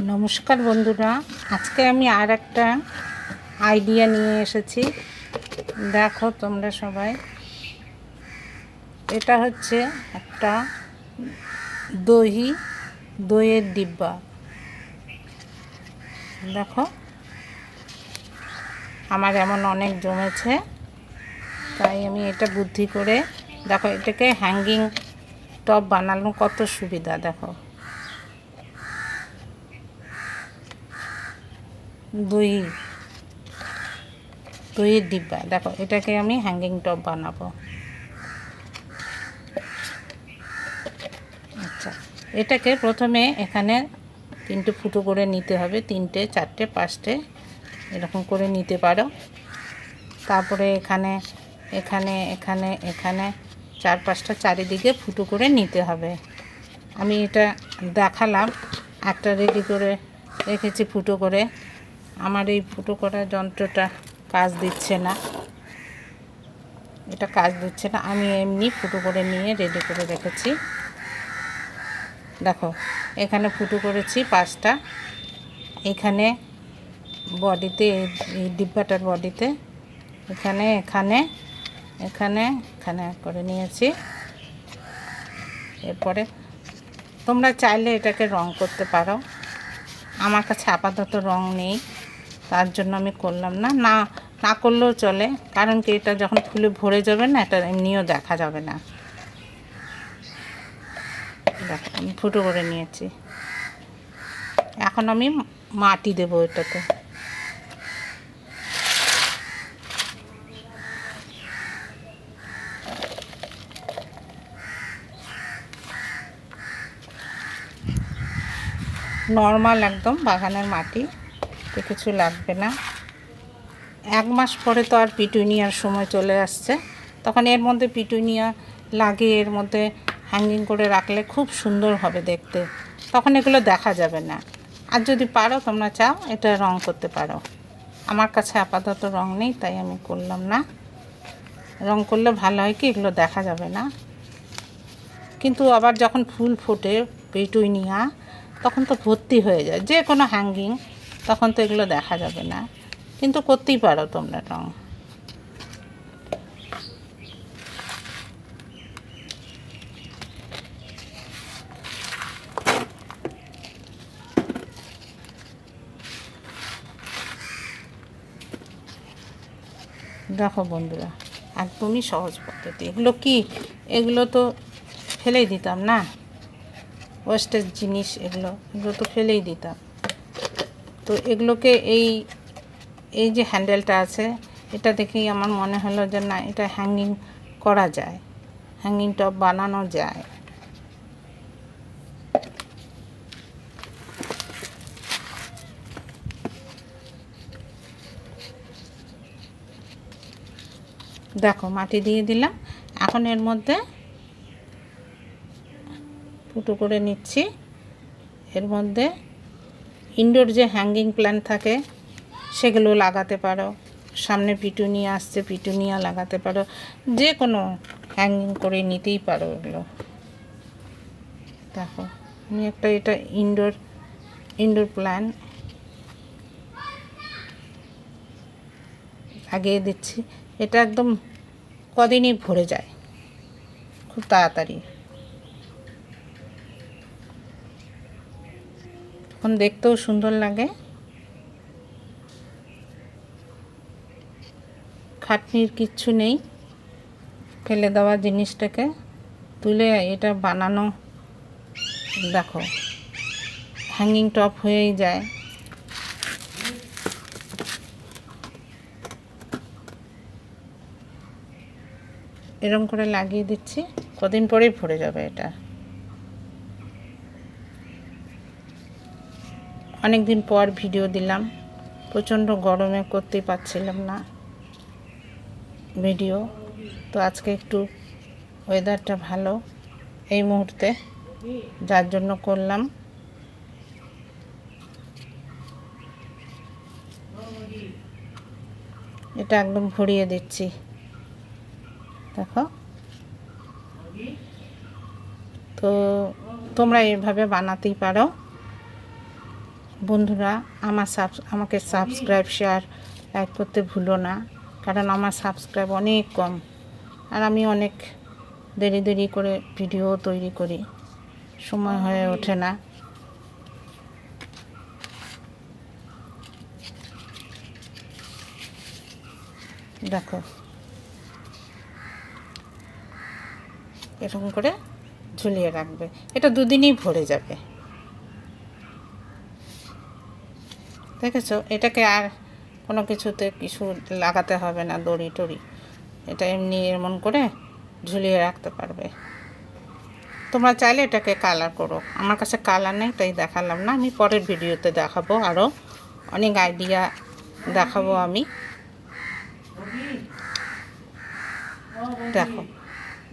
নমস্কার বন্ধুরা, আজকে আমি আর একটা আইডিয়া নিয়ে এসেছি। দেখো তোমরা সবাই, এটা হচ্ছে একটা দইয়ের ডিব্বা। দেখো আমার এমন অনেক জমেছে, তাই আমি এটা বুদ্ধি করে, দেখো এটাকে হ্যাঙ্গিং টপ বানানো কত সুবিধা। দেখো দইয়ের ডিব্বা, দেখো এটাকে আমি হ্যাঙ্গিং টপ বানাবো। আচ্ছা, এটাকে প্রথমে এখানে 3টে ফুটো করে নিতে হবে, 3টে 4টে 5টে এরকম করে নিতে পারো। তারপরে এখানে এখানে এখানে এখানে 4-5টা চারিদিকে ফুটো করে নিতে হবে। আমি এটা দেখালাম, একটা রেডি করে রেখেছি ফুটো করে। আমার এই ফুটো করা যন্ত্রটা কাজ দিচ্ছে না, এটা কাজ দিচ্ছে না। আমি এমনি ফুটো করে নিয়ে রেডি করে রেখেছি। দেখো এখানে ফুটো করেছি 5টা, এখানে বডিতে, এই ডিব্বাটার বডিতে এখানে এখানে এখানে এখানে করে নিয়েছি। এরপরে তোমরা চাইলে এটাকে রং করতে পারো, আমার কাছে আপাতত রং নেই, তার জন্য আমি করলাম না। না করলেও চলে, কারণ কি এটা যখন ফুলে ভরে যাবে না, এটা এমনিও দেখা যাবে না। দেখো আমি ফুটো করে নিয়েছি, এখন আমি মাটি দেবো এটাতে। নর্মাল একদম বাগানের মাটি, তো কিছু লাগবে না। 1 মাস পরে তো আর পিটুনিয়ার সময় চলে আসছে, তখন এর মধ্যে পিটুনিয়া লাগিয়ে এর মধ্যে হ্যাঙ্গিং করে রাখলে খুব সুন্দর হবে দেখতে, তখন এগুলো দেখা যাবে না। আর যদি পারো, তোমরা চাও এটা রং করতে পারো। আমার কাছে আপাতত রং নেই, তাই আমি করলাম না। রং করলে ভালো হয় কি, এগুলো দেখা যাবে না। কিন্তু আবার যখন ফুল ফোটে পিটুনিয়া, তখন তো ভর্তি হয়ে যায় যে কোনো হ্যাঙ্গিং, তখন তো এগুলো দেখা যাবে না। কিন্তু করতেই পারো তোমরা রং। দেখো বন্ধুরা, একদমই সহজ পদ্ধতি। এগুলো কি, এগুলো তো ফেলেই দিতাম না, ওয়েস্টেজ জিনিস, এগুলো তো ফেলেই দিতাম। তো এগুলোকে এই যে হ্যান্ডেলটা আছে, এটা দেখেই আমার মনে হলো যে না, এটা হ্যাঙ্গিং করা যায়, হ্যাঙ্গিং টপ বানানো যায়। দেখো মাটি দিয়ে দিলাম, এখন এর মধ্যে ফুটো করে নিচ্ছি। এর মধ্যে ইনডোর যে হ্যাঙ্গিং প্ল্যান্ট থাকে সেগুলো লাগাতে পারো, সামনে পিটুনিয়া আসছে, পিটুনিয়া লাগাতে পারো, যে কোনো হ্যাঙ্গিং করে নিতেই পারো এগুলো। দেখো আমি একটা এটা ইনডোর প্ল্যান্ট লাগিয়ে দিচ্ছি। এটা একদম কদিনই ভরে যায়, খুব তাড়াতাড়ি, তখন দেখতেও সুন্দর লাগে। খাটনির কিচ্ছু নেই, ফেলে দেওয়া জিনিসটাকে তুলে এটা বানানো। দেখো হ্যাঙ্গিং টপ হয়েই যায়। এরকম করে লাগিয়ে দিচ্ছি, কদিন পরেই ভরে যাবে এটা। অনেক দিন পর ভিডিও দিলাম, প্রচণ্ড গরমে করতেই পারছিলাম না ভিডিও, তো আজকে একটু ওয়েদারটা ভালো এই মুহূর্তে, যার জন্য করলাম। এটা একদম ভরিয়ে দিচ্ছি। দেখো, তো তোমরা এইভাবে বানাতেই পারো। বন্ধুরা আমাকে সাবস্ক্রাইব শেয়ার লাইক করতে ভুলো না, কারণ আমার সাবস্ক্রাইব অনেক কম আর আমি অনেক দেরি করে ভিডিও তৈরি করি, সময় হয়ে ওঠে না। দেখো এরকম করে ঝুলিয়ে রাখবে, এটা দুদিনই ভরে যাবে। দেখেছো, এটাকে আর কোনো কিছুতে কিছু লাগাতে হবে না, দড়ি টড়ি, এটা এমনি এমন করে ঝুলিয়ে রাখতে পারবে। তোমরা চাইলে এটাকে কালার করো, আমার কাছে কালার নেই তাই দেখালাম না, আমি পরের ভিডিওতে দেখাবো, আরও অনেক আইডিয়া দেখাবো আমি। দেখো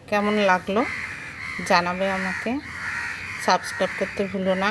কেমন লাগলো জানাবে আমাকে, সাবস্ক্রাইব করতে ভুলো না।